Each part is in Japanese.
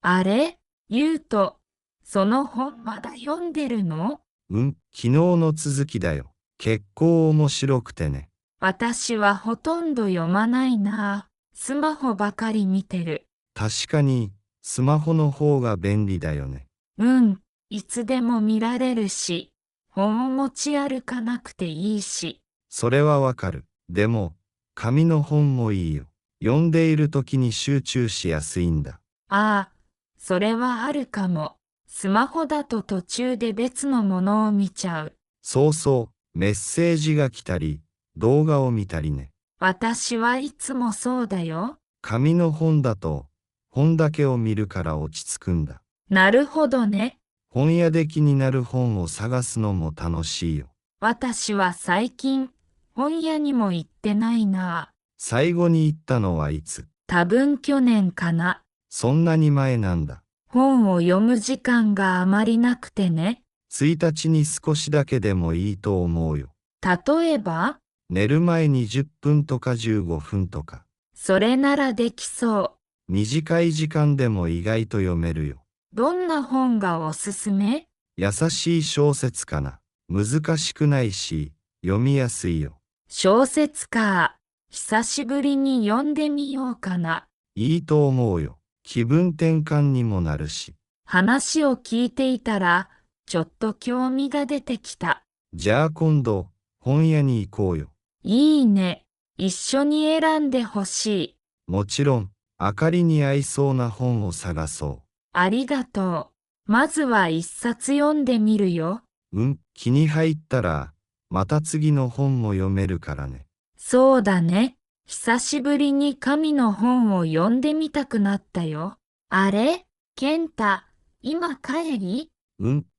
あれ、ゆうと、その本まだ読んでるの？昨日の続きだよ。結構面白くてね。私はほとんど読まないな。スマホばかり見てる。確かに、スマホの方が便利だよね。うん、いつでも見られるし、本を持ち歩かなくていいし。それはわかる。でも、紙の本もいいよ。読んでいる時に集中しやすいんだ。ああ、それはあるかも。スマホだと途中で別のものを見ちゃう。そうそう、メッセージが来たり、動画を見たりね。私はいつもそうだよ。紙の本だと、本だけを見るから落ち着くんだ。なるほどね。本屋で気になる本を探すのも楽しいよ。私は最近、本屋にも行ってないな。最後に行ったのはいつ？多分去年かな。そんなに前なんだ。本を読む時間があまりなくてね。1日に少しだけでもいいと思うよ。例えば、寝る前に10分とか15分とか。それならできそう。短い時間でも意外と読めるよ。どんな本がおすすめ？優しい小説かな。難しくないし、読みやすいよ。小説か。久しぶりに読んでみようかな。いいと思うよ。気分転換にもなるし。話を聞いていたら、ちょっと興味が出てきた。じゃあ今度、本屋に行こうよ。いいね。一緒に選んでほしい。もちろん、あかりに合いそうな本を探そありがとう。まずは一冊読んでみるよ。う。気に入ったら、また次の本も読めるからね。そうだね。久しぶりに神の本を読んでみたくなったよ。あれ健太、今帰り？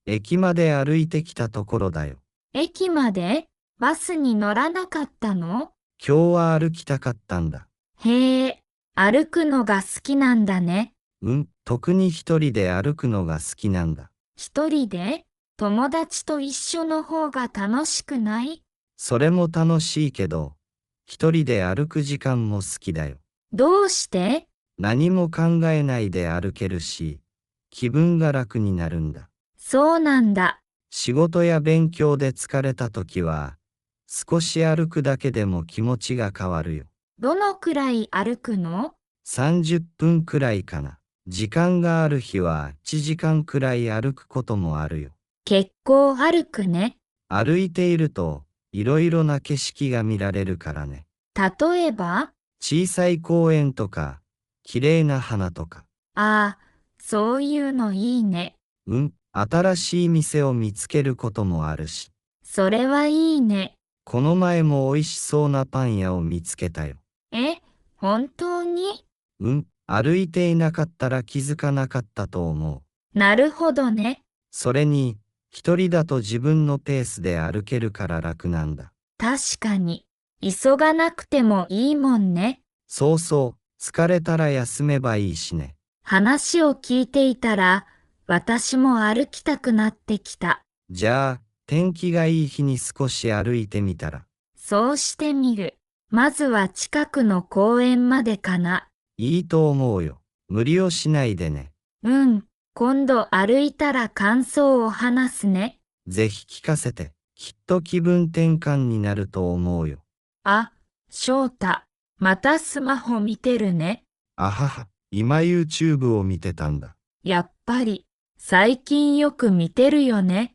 駅まで歩いてきたところだよ。駅までバスに乗らなかったの？今日は歩きたかったんだ。へえ、歩くのが好きなんだね。特に一人で歩くのが好きなんだ。一人で友達と一緒の方が楽しくない？それも楽しいけど、一人で歩く時間も好きだよ。どうして？何も考えないで歩けるし、気分が楽になるんだ。そうなんだ。仕事や勉強で疲れた時は、少し歩くだけでも気持ちが変わるよ。どのくらい歩くの？ 30分くらいかな。時間がある日は1時間くらい歩くこともあるよ。結構歩くね。歩いていると、いろいろな景色が見られるからね。例えば？小さい公園とか、綺麗な花とか。ああ、そういうのいいね。新しい店を見つけることもあるし。それはいいね。この前も美味しそうなパン屋を見つけたよ。え、本当に？歩いていなかったら気づかなかったと思う。なるほどね。それに、一人だと自分のペースで歩けるから楽なんだ。確かに。急がなくてもいいもんね。そうそう、疲れたら休めばいいしね。話を聞いていたら、私も歩きたくなってきた。じゃあ、天気がいい日に少し歩いてみたら。そうしてみる。まずは近くの公園までかな。いいと思うよ。無理をしないでね。うん。今度歩いたら感想を話すね。ぜひ聞かせて。きっと気分転換になると思うよ。あ、翔太。またスマホ見てるね。あはは、今 YouTube を見てたんだ。やっぱり、最近よく見てるよね。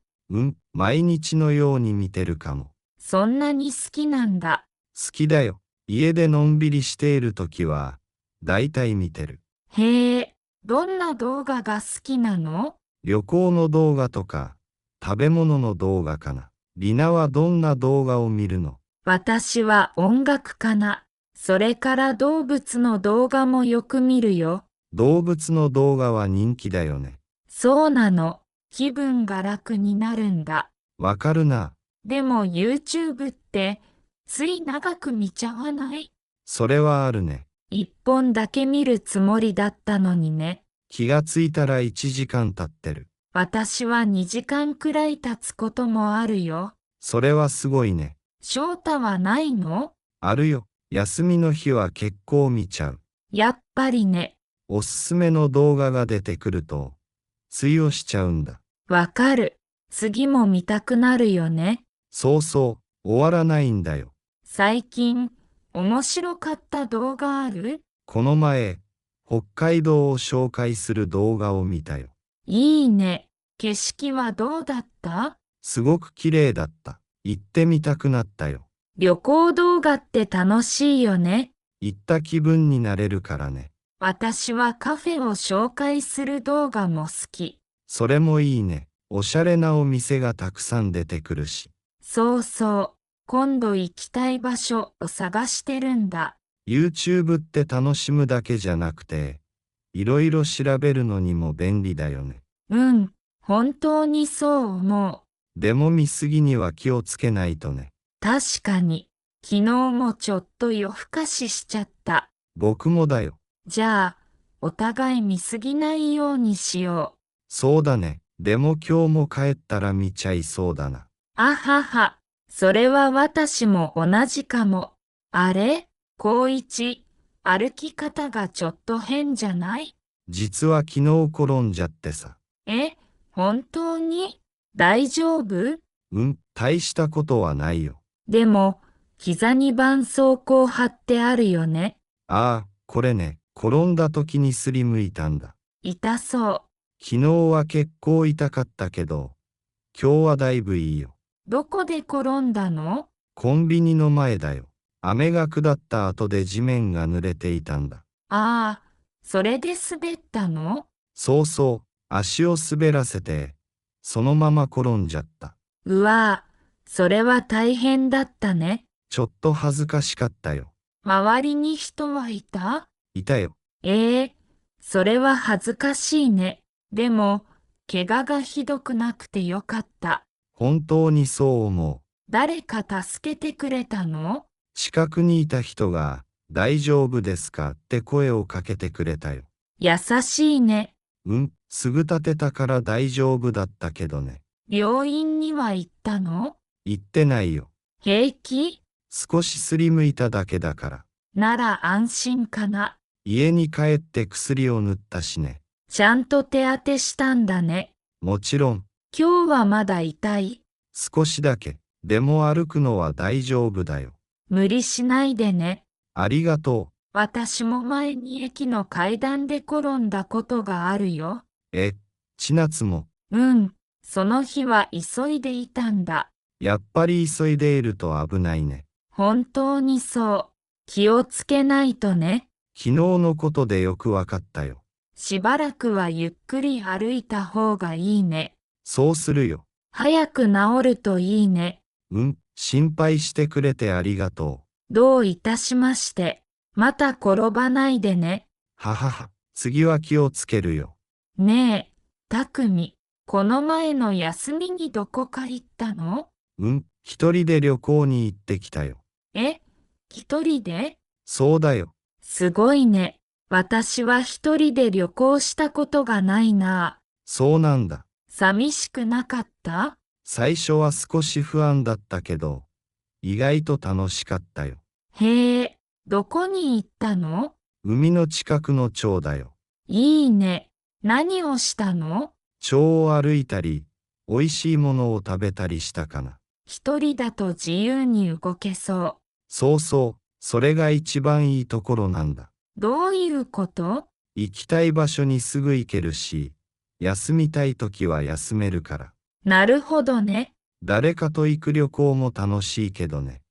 毎日のように見てるかも。そんなに好きなんだ。好きだよ。家でのんびりしているときは、だいたい見てる。へえ、どんな動画が好きなの？旅行の動画とか、食べ物の動画かな。リナはどんな動画を見るの？私は音楽かな。それから動物の動画もよく見るよ。動物の動画は人気だよね。そうなの。気分が楽になるんだ。わかるな。でも YouTube ってつい長く見ちゃわない？それはあるね。一本だけ見るつもりだったのにね。気がついたら1時間経ってる。私は2時間くらい経つこともあるよ。それはすごいね。翔太はないの？あるよ。休みの日は結構見ちゃう。やっぱりね。おすすめの動画が出てくると、つい押しちゃうんだ。わかる。次も見たくなるよね。そうそう、終わらないんだよ。最近、面白かった動画ある？この前、北海道を紹介する動画を見たよ。いいね。景色はどうだった？すごく綺麗だった。行ってみたくなったよ。旅行動画って楽しいよね。行った気分になれるからね。私はカフェを紹介する動画も好き。それもいいね。おしゃれなお店がたくさん出てくるし。そうそう。今度行きたい場所を探してるんだ。YouTube って楽しむだけじゃなくて、いろいろ調べるのにも便利だよね。うん、本当にそう思う。でも見すぎには気をつけないとね。確かに。昨日もちょっと夜更かししちゃった。僕もだよ。じゃあ、お互い見すぎないようにしよう。そうだね。でも今日も帰ったら見ちゃいそうだな。あはは。それは私も同じかも。あれ？光一、歩き方がちょっと変じゃない？実は昨日転んじゃってさ。え、本当に？大丈夫？大したことはないよ。でも、膝に絆創膏貼ってあるよね。ああ、これね、転んだ時にすりむいたんだ。痛そ昨日は結構痛かったけど、今日はだいぶいいよ。う。どこで転んだの？コンビニの前だよ。雨が下った後で地面が濡れていたんだ。ああ、それで滑ったの？そうそう、足を滑らせて、そのまま転んじゃった。うわぁ、それは大変だったね。ちょっと恥ずかしかったよ。周りに人はいた？いたよ。それは恥ずかしいね。でも、怪我がひどくなくてよかった。本当にそう思う。誰か助けてくれたの？近くにいた人が、大丈夫ですかって声をかけてくれたよ。優しいね。すぐ立てたから大丈夫だったけどね。病院には行ったの？行ってないよ。平気？少しすりむいただけだから。なら安心かな。家に帰って薬を塗ったしね。ちゃんと手当てしたんだね。もちろん、今日はまだ痛い？少しだけ。でも歩くのは大丈夫だよ。無理しないでね。ありがと私も前に駅の階段で転んだことがあるよ。う。千夏も。その日は急いでいたんだ。やっぱり急いでいると危ないね。本当にそう。気をつけないとね。昨日のことでよくわかったよ。しばらくはゆっくり歩いた方がいいね。そうするよ。早く治るといいね。心配してくれてありがとどういたしまして。また転ばないでね。う。ははは。次は気をつけるよ。ねえ、たくみ、この前の休みにどこか行ったの？一人で旅行に行ってきたよ。一人で？そうだよ。すごいね。私は一人で旅行したことがないな。そうなんだ。寂しくなかった？最初は少し不安だったけど、意外と楽しかったよ。へえ、どこに行ったの？海の近くの町だよ。いいね。何をしたの？町を歩いたり、美味しいものを食べたりしたかな。一人だと自由に動けそう。そうそう、それが一番いいところなんだ。どういうこと？行きたい場所にすぐ行けるし、休みたいときは休めるから。なるほどね。誰かと行く旅行も楽しいけどね。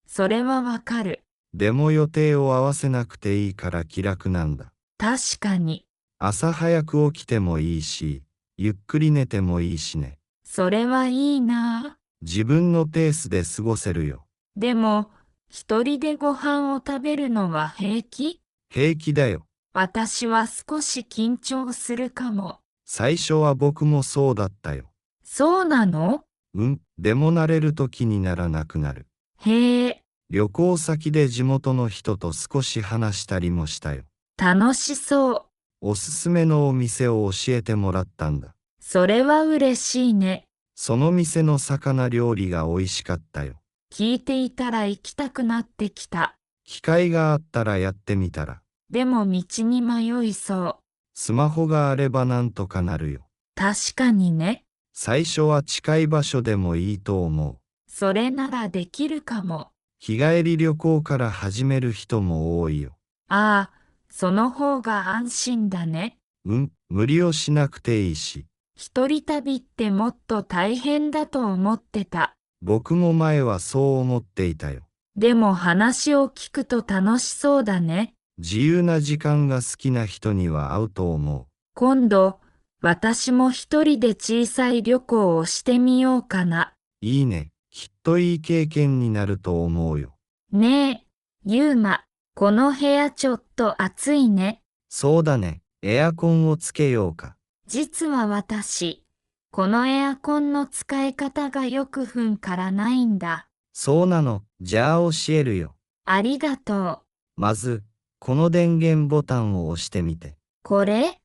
それはわかる。でも予定を合わせなくていいから気楽なんだ。確かに。朝早く起きてもいいし、ゆっくり寝てもいいしね。それはいいな。自分のペースで過ごせるよ。でも、一人でご飯を食べるのは平気？平気だよ。私は少し緊張するかも。最初は僕もそうだったよ。そうなの？でも慣れると気にならなくなる。へえ、旅行先で地元の人と少し話したりもしたよ。楽しそう。おすすめのお店を教えてもらったんだ。それは嬉しいね。その店の魚料理が美味しかったよ。聞いていたら行きたくなってきた。機会があったらやってみたら。でも道に迷いそう。スマホがあればなんとかなるよ。確かにね。最初は近い場所でもいいと思う。それならできるかも。日帰り旅行から始める人も多いよ。ああ、その方が安心だね。無理をしなくていいし。一人旅ってもっと大変だと思ってた。僕も前はそう思っていたよ。でも話を聞くと楽しそうだね。自由な時間が好きな人には合うと思今度、私も一人で小さい旅行をしてみようかな。う。いいね。きっといい経験になると思うよ。ねえ、ゆうま、この部屋ちょっと暑いね。そうだね。エアコンをつけようか。実は私、このエアコンの使い方がよくふんからないんだ。そうなの。じゃあ教えるよ。ありがとう。まず、この電源ボタンを押してみて。これ？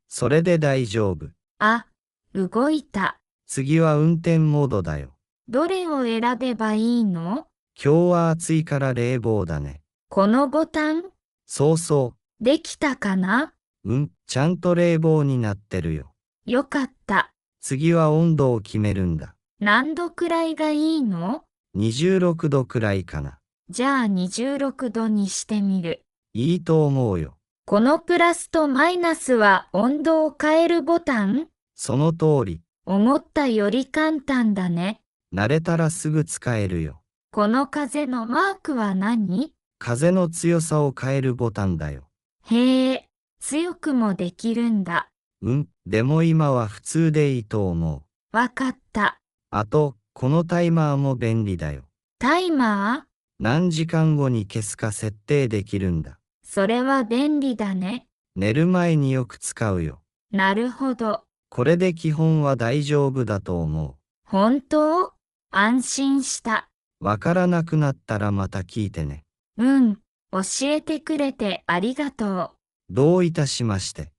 それで大丈夫。あ、動いた。次は運転モードだよ。どれを選べばいいの？今日は暑いから冷房だね。このボタン？そうそできたかな？う。ちゃんと冷房になってるよ。よかった。次は温度を決めるんだ。何度くらいがいいの26度くらいかな。じゃあ26度にしてみる。いいと思うよ。このプラスとマイナスは温度を変えるボタン？その通り。思ったより簡単だね。慣れたらすぐ使えるよ。この風のマークは何？風の強さを変えるボタンだよ。へえ、強くもできるんだ。でも今は普通でいいと思う。わかった。あと、このタイマーも便利だよ。タイマー？何時間後に消すか設定できるんだ。それは便利だね。寝る前によく使うよ。なるほど。これで基本は大丈夫だと思本当？安心した。う。わからなくなったらまた聞いてね。教えてくれてありがとう。どういたしまして。